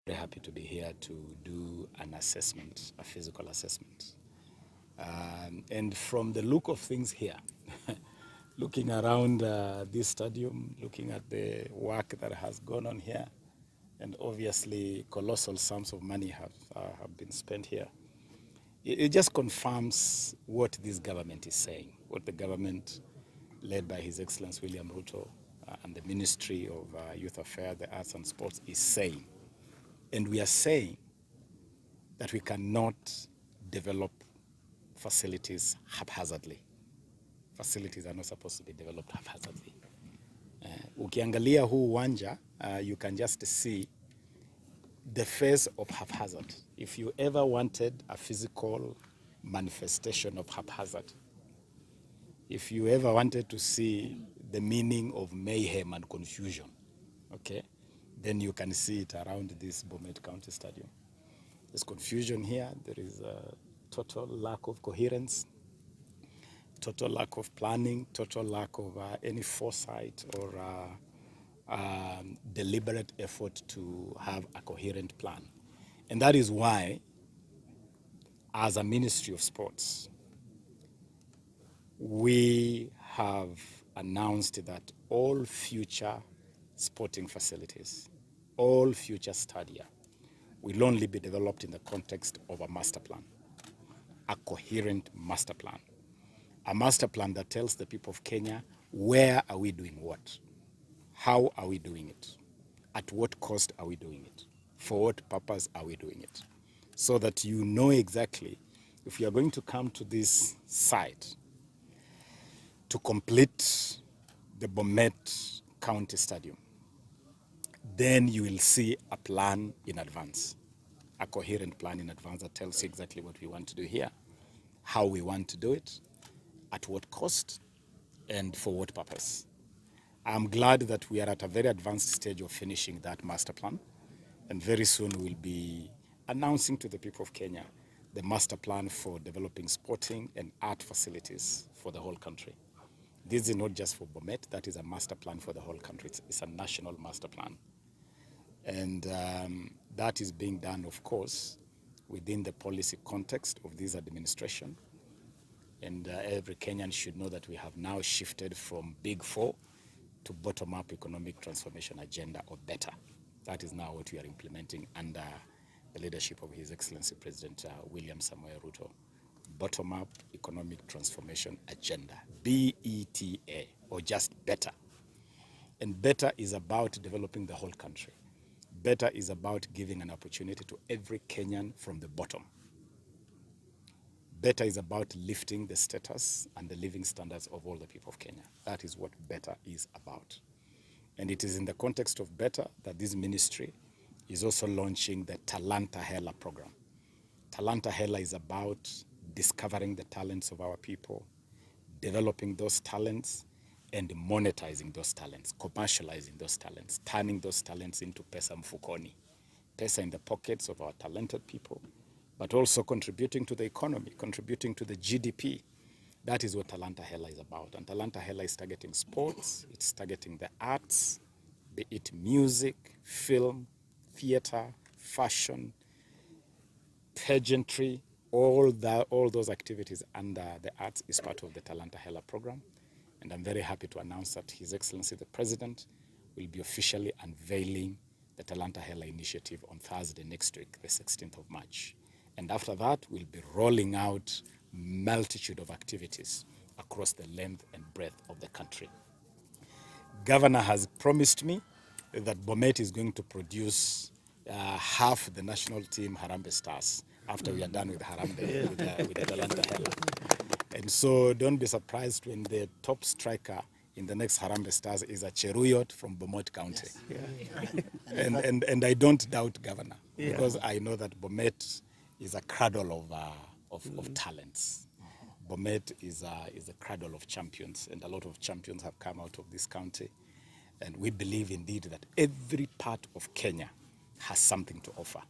Very happy to be here to do an assessment, a physical assessment. And from the look of things here, looking around this stadium, looking at the work that has gone on here, and obviously colossal sums of money have been spent here, it just confirms what this government is saying, what the government led by His Excellency William Ruto and the Ministry of Youth Affairs, the Arts and Sports is saying. And we are saying that we cannot develop facilities haphazardly. Facilities are not supposed to be developed haphazardly. Ukiangalia huu uwanja, you can just see the face of haphazard. If you ever wanted a physical manifestation of haphazard, if you ever wanted to see the meaning of mayhem and confusion, okay, then you can see it around this Bomet County Stadium. There's confusion here. There is a total lack of coherence, total lack of planning, total lack of any foresight or deliberate effort to have a coherent plan. And that is why, as a Ministry of Sports, we have announced that all future sporting facilities, all future stadia, will only be developed in the context of a master plan, a coherent master plan. A master plan that tells the people of Kenya, where are we doing what? How are we doing it? At what cost are we doing it? For what purpose are we doing it? So that you know exactly, if you are going to come to this site to complete the Bomet County Stadium, then you will see a plan in advance, a coherent plan in advance that tells you exactly what we want to do here, how we want to do it, at what cost, and for what purpose. I'm glad that we are at a very advanced stage of finishing that master plan, and very soon we'll be announcing to the people of Kenya the master plan for developing sporting and art facilities for the whole country. This is not just for Bomet, that is a master plan for the whole country. It's a national master plan. And that is being done, of course, within the policy context of this administration. And every Kenyan should know that we have now shifted from Big Four to bottom-up economic transformation agenda, or better. That is now what we are implementing under the leadership of His Excellency President William Samoei Ruto. Bottom-up economic transformation agenda, BETA, or just better. And better is about developing the whole country. Better is about giving an opportunity to every Kenyan from the bottom. Better is about lifting the status and the living standards of all the people of Kenya. That is what better is about. And it is in the context of better that this ministry is also launching the Talanta Hela program. Talanta Hela is about discovering the talents of our people, developing those talents, and monetizing those talents, commercializing those talents, turning those talents into pesa mfukoni, pesa in the pockets of our talented people, but also contributing to the economy, contributing to the GDP. That is what Talanta Hela is about. And Talanta Hela is targeting sports, it's targeting the arts, be it music, film, theater, fashion, pageantry, all those activities under the arts is part of the Talanta Hela program. And I'm very happy to announce that His Excellency the President will be officially unveiling the Talanta Hela initiative on Thursday next week, the 16th of March. And after that, we'll be rolling out multitude of activities across the length and breadth of the country. Governor has promised me that Bomet is going to produce half the national team Harambee Stars after we are done with Harambee, with the Talanta Hela. And so don't be surprised when the top striker in the next Harambee Stars is a Cheruyot from Bomet County. Yes. Yeah. And I don't doubt Governor, because I know that Bomet is a cradle of talents. Bomet is a cradle of champions, and a lot of champions have come out of this county. And we believe indeed that every part of Kenya has something to offer.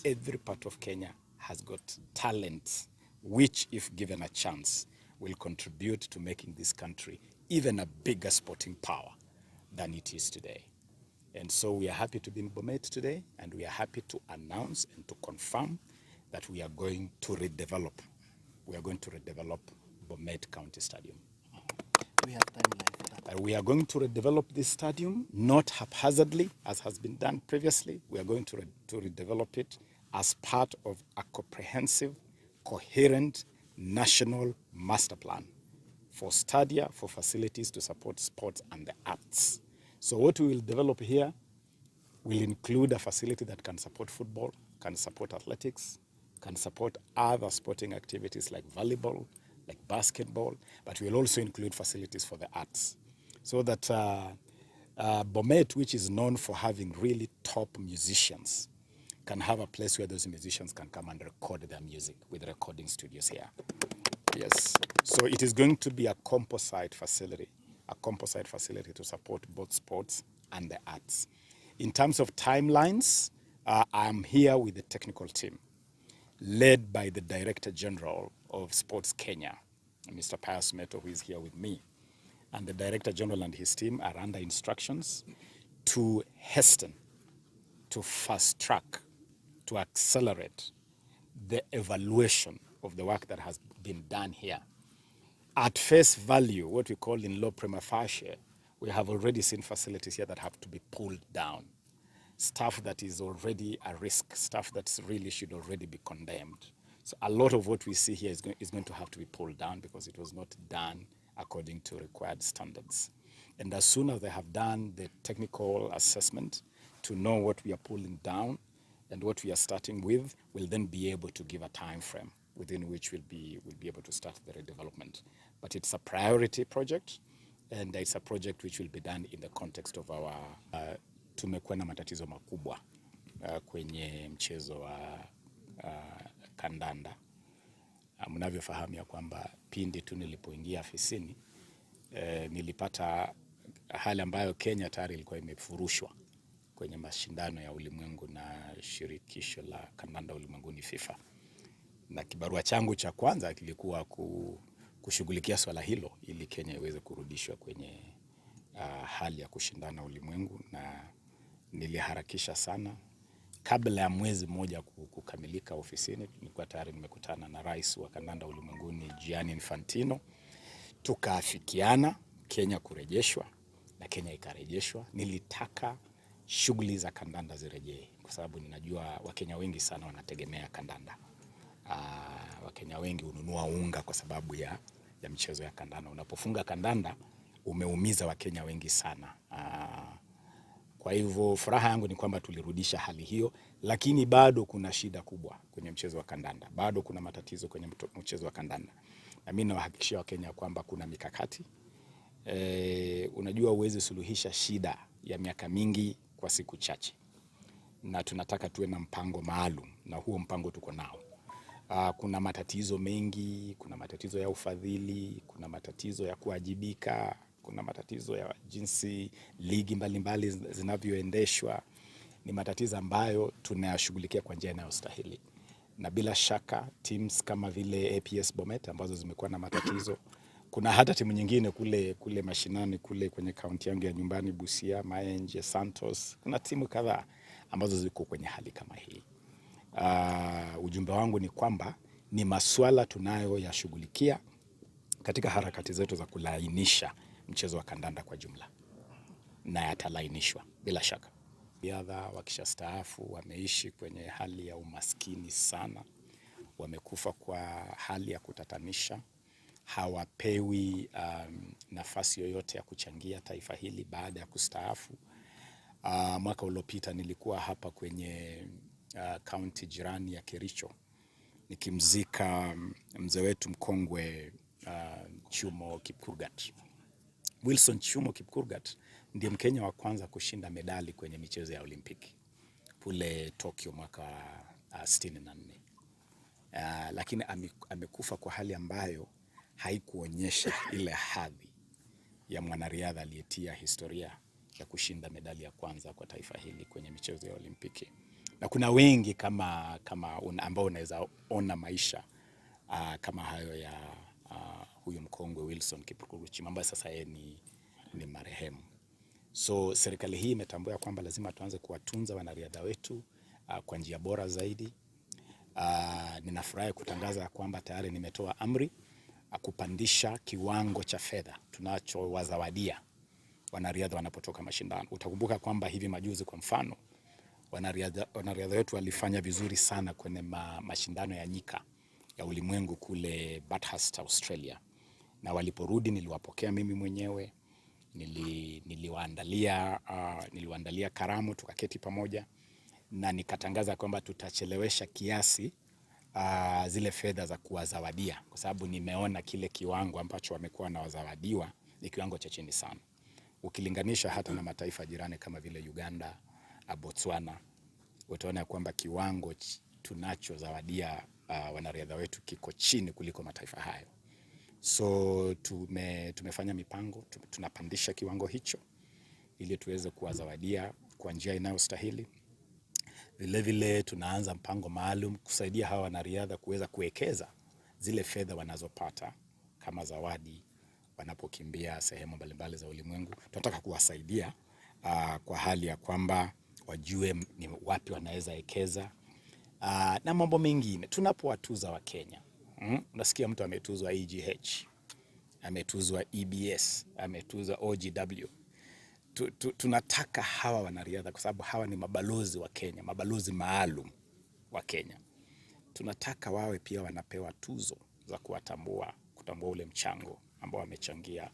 Every part of Kenya has got talent, which, if given a chance, will contribute to making this country even a bigger sporting power than it is today. And so we are happy to be in Bomet today, and we are happy to announce and to confirm that we are going to redevelop. We are going to redevelop Bomet County Stadium. Do we have timeline for that? We are going to redevelop this stadium, not haphazardly, as has been done previously. We are going to redevelop it as part of a comprehensive, coherent national master plan for Stadia, for facilities to support sports and the arts. So what we will develop here will include a facility that can support football, can support athletics, can support other sporting activities like volleyball, like basketball, but we'll also include facilities for the arts. So that Bomet, which is known for having really top musicians, can have a place where those musicians can come and record their music with recording studios here. Yes. So it is going to be a composite facility to support both sports and the arts. In terms of timelines, I'm here with the technical team, led by the Director General of Sports Kenya, Mr. Pius Metto, who is here with me. And the Director General and his team are under instructions to hasten, to fast track, to accelerate the evaluation of the work that has been done here. At face value, what we call in law prima facie, we have already seen facilities here that have to be pulled down. Stuff that is already a risk, stuff that really should already be condemned. So a lot of what we see here is going to have to be pulled down because it was not done according to required standards. And as soon as they have done the technical assessment to know what we are pulling down and what we are starting with, we'll then be able to give a time frame within which we'll be able to start the redevelopment. But it's a priority project, and it's a project which will be done in the context of our tumekuwa na matatizo makubwa kwenye mchezo wa kandanda. Mnavyofahamu ya kwamba pindi tu nilipoingia afisini nilipata hali ambayo Kenya tayari ilikuwa imefurushwa kwenye mashindano ya ulimwengu na shirikisho la kandanda ulimwenguni FIFA. Na kibarua changu cha kwanza kilikuwa kushughulikia swala hilo ili Kenya iweze kurudishwa kwenye hali ya kushindana ulimwengu, na niliharakisha sana. Kabla ya mwezi mmoja kukamilika ofisini, nilikuwa tayari nimekutana na rais wa kandanda ulimwenguni Gianni Infantino, tukaafikiana Kenya kurejeshwa na Kenya ikarejeshwa. Nilitaka shughuli za kandanda zirejee kwa sababu ninajua Wakenya wengi sana wanategemea kandanda. Wakenya wengi hununua unga kwa sababu ya michezo ya kandanda. Unapofunga kandanda umeumiza Wakenya wengi sana. Kwa hivyo furaha yangu ni kwamba tulirudisha hali hiyo, lakini bado kuna shida kubwa kwenye mchezo wa kandanda. Bado kuna matatizo kwenye mchezo wa kandanda. Na mimi nawahakikishia Wakenya kwamba kuna mikakati. Unajua uweze suluhisha shida ya miaka mingi kwa siku chache. Na tunataka tuwe na mpango maalum, na huo mpango tuko nao. Kuna matatizo mengi, kuna matatizo ya ufadhili, kuna matatizo ya kuwajibika, kuna matatizo ya jinsi ligi mbalimbali zinavyoendeshwa. Ni matatizo ambayo tunayashughulikia kwa njia inayostahili. Na bila shaka teams kama vile APS Bomet ambazo zimekuwa na matatizo. Kuna hata timu nyingine kule mashinani kule kwenye kaunti yangu ya nyumbani Busia, Maenje, Santos. Kuna timu kadhaa ambazo ziko kwenye hali kama hii. Ujumbe wangu ni kwamba ni masuala tunayoyashughulikia katika harakati zetu za kulainisha mchezo wa kandanda kwa jumla, na yatalainishwa bila shaka. Riadha wakishastaafu wameishi kwenye hali ya umaskini sana, wamekufa kwa hali ya kutatanisha, hawapewi nafasi yoyote ya kuchangia taifa hili baada ya kustaafu. Mwaka uliopita nilikuwa hapa kwenye kaunti jirani ya Kericho nikimzika mzee wetu mkongwe Chumo Kipkurgat. Wilson Chumo Kipkurgat ndiye Mkenya wa kwanza kushinda medali kwenye michezo ya Olimpiki kule Tokyo mwaka 64. Lakini amekufa kwa hali ambayo haikuonyesha ile hadhi ya mwanariadha aliyetia historia ya kushinda medali ya kwanza kwa taifa hili kwenye michezo ya Olimpiki. Na kuna wengi kama ambao unaweza ona maisha kama hayo ya huyu mkongwe Wilson Kipkurgat ambaye sasa yeye ni marehemu. So serikali hii imetambua kwamba lazima tuanze kuwatunza wanariadha wetu kwa njia bora zaidi. Ninafurahi kutangaza kwamba tayari nimetoa amri kupandisha kiwango cha fedha tunachowazawadia wanariadha wanapotoka mashindano. Utakumbuka kwamba hivi majuzi kwa mfano wanariadha wetu walifanya vizuri sana kwenye mashindano ya nyika ya ulimwengu kule Bathurst, Australia. Na waliporudi niliwapokea mimi mwenyewe, niliwaandalia karamu, tukaketi pamoja na nikatangaza kwamba tutachelewesha kiasi zile fedha za kuwazawadia, kwa sababu nimeona kile kiwango ambacho wamekuwa na wazawadiwa ni kiwango cha chini sana ukilinganisha hata na mataifa jirani kama vile Uganda, Botswana. Utaona kwamba kiwango tunachozawadia wanariadha wetu kiko chini kuliko mataifa hayo. So tumefanya mipango, tunapandisha kiwango hicho ili tuweze kuwazawadia kwa njia inayostahili. Vile vile tunaanza mpango maalum kusaidia hawa wanariadha kuweza kuwekeza zile fedha wanazopata kama zawadi wanapokimbia sehemu mbalimbali za ulimwengu. Tunataka kuwasaidia kwa hali ya kwamba wajue ni wapi wanaweza wekeza na mambo mengine. Tunapowatuza wa Kenya, unasikia mtu ametuzwa EGH, ametuzwa EBS, ametuzwa OGW. Tunataka hawa wanariadha, kwa sababu hawa ni mabalozi wa Kenya, mabalozi maalum wa Kenya. Tunataka wawe pia wanapewa tuzo za kutambua ule mchango ambao wamechangia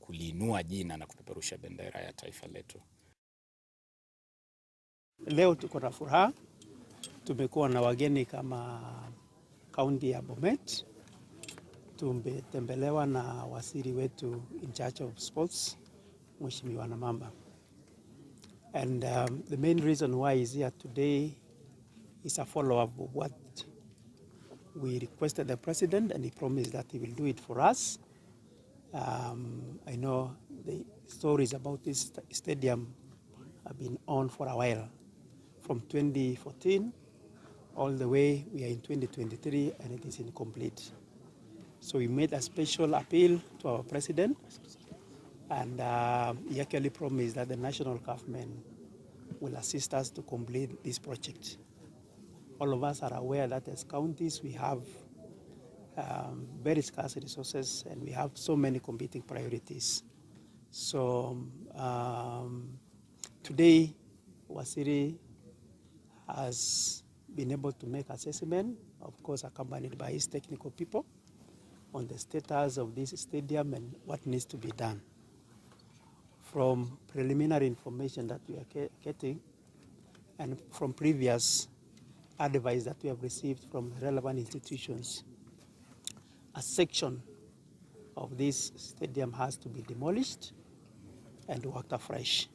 kuliinua jina na kupeperusha bendera ya taifa letu. Leo tuko na furaha, tumekuwa na wageni kama kaunti ya Bomet. Tumetembelewa na waziri wetu in charge of sports, Mheshimiwa Namwamba. And the main reason why he's here today is a follow-up of what we requested the president, and he promised that he will do it for us. I know the stories about this stadium have been on for a while, from 2014 all the way we are in 2023 and it is incomplete. So we made a special appeal to our president, and he actually promised that the national government will assist us to complete this project. All of us are aware that as counties we have very scarce resources and we have so many competing priorities. So today Waziri has been able to make assessment, of course accompanied by his technical people, on the status of this stadium and what needs to be done. From preliminary information that we are getting and from previous advice that we have received from relevant institutions, a section of this stadium has to be demolished and worked afresh.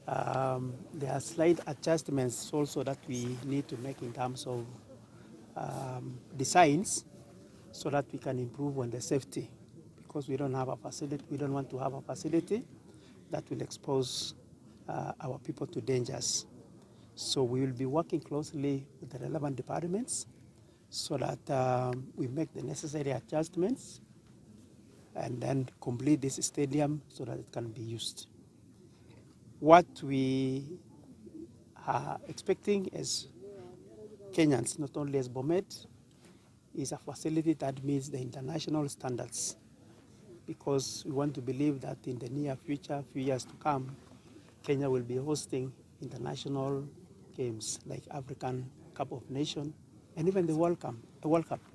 There are slight adjustments also that we need to make in terms of designs, so that we can improve on the safety, because we don't have a facility. We don't want to have a facility that will expose our people to dangers. So we will be working closely with the relevant departments so that we make the necessary adjustments and then complete this stadium so that it can be used. What we are expecting as Kenyans, not only as Bomet, is a facility that meets the international standards, because we want to believe that in the near future, few years to come, Kenya will be hosting international games like African Cup of Nations and even the World Cup.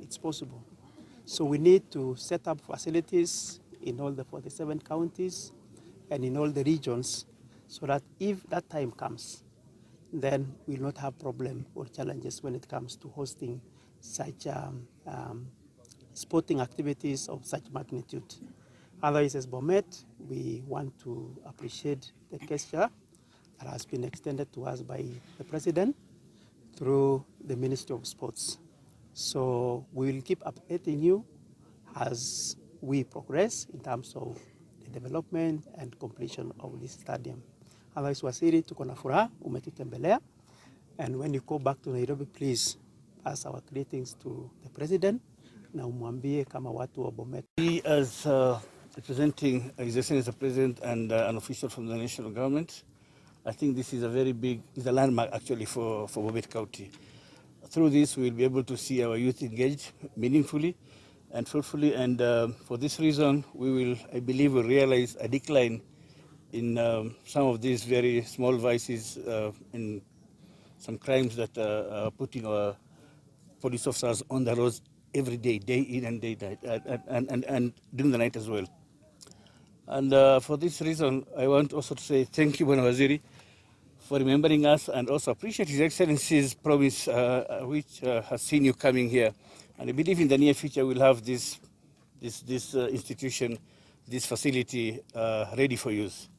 It's possible. So we need to set up facilities in all the 47 counties and in all the regions, so that if that time comes, then we'll not have problem or challenges when it comes to hosting such sporting activities of such magnitude. Otherwise, as Bomet, we want to appreciate the gesture that has been extended to us by the President through the Ministry of Sports. So we will keep updating you as we progress in terms of the development and completion of this stadium. Otherwise, Waziri, tuko na furaha umetutembelea, and when you go back to Nairobi, please pass our greetings to the President na umwambie kama watu wa Bomet. We as representing His Excellency the President and an official from the national government. I think this is a very big, is a landmark actually for Bomet County. Through this, we'll be able to see our youth engaged meaningfully and fruitfully, and for this reason, we will, I believe, will realize a decline in some of these very small vices, in some crimes that are putting our police officers on the roads every day, day in and day out, and during the night as well. And for this reason, I want also to say thank you, Bwana Waziri, for remembering us, and also appreciate His Excellency's promise, which has seen you coming here. And I believe in the near future we'll have this institution, this facility ready for use.